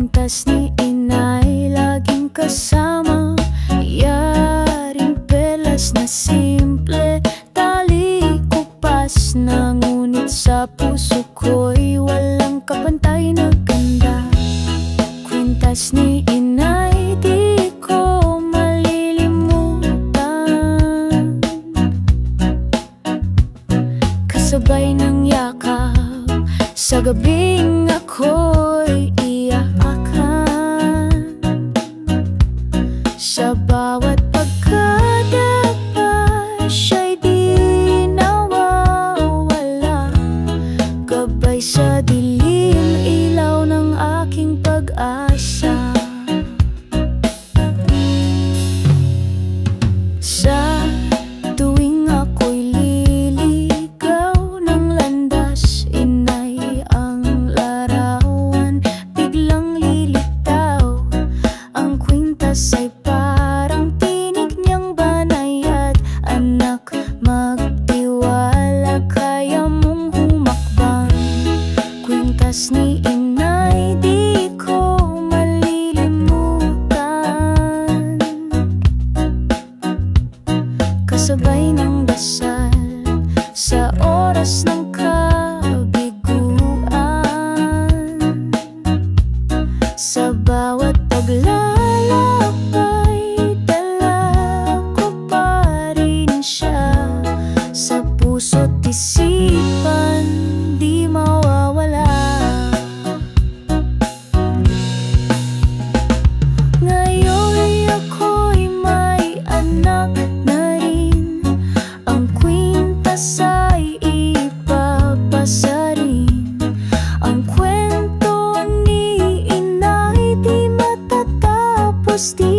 kwintas ni inay laging kasama. Yaring pelas na simple, tali kupas na, ngunit sa puso ko'y walang kapantay na ganda. Kwintas ni inay di ko malilimutan, kasabay ng yakap sa gabing ako'y iaakan. Sa bawat pagkadapa siya'y di nawawala, gabay sa dilim, ilaw ng aking pag-asa. Sa tuwing ako'y liligaw ng landas, inay ang larawan, biglang lilitaw. Ang kwintas ay parang tinig niyang banayad, anak magtiwala, kaya mong humakbang. Kwintas ni inay di ko malilimutan, kasabay ng dasal sa oras ng kabiguan. Sa bawat paglalakbay, dala ko pa rin siya. Sa puso't isipan, di mawawala. Ngayon ako'y may anak na rin, ang kwintas ay ipapasa rin. Ang kwento ni inay di matatapos, di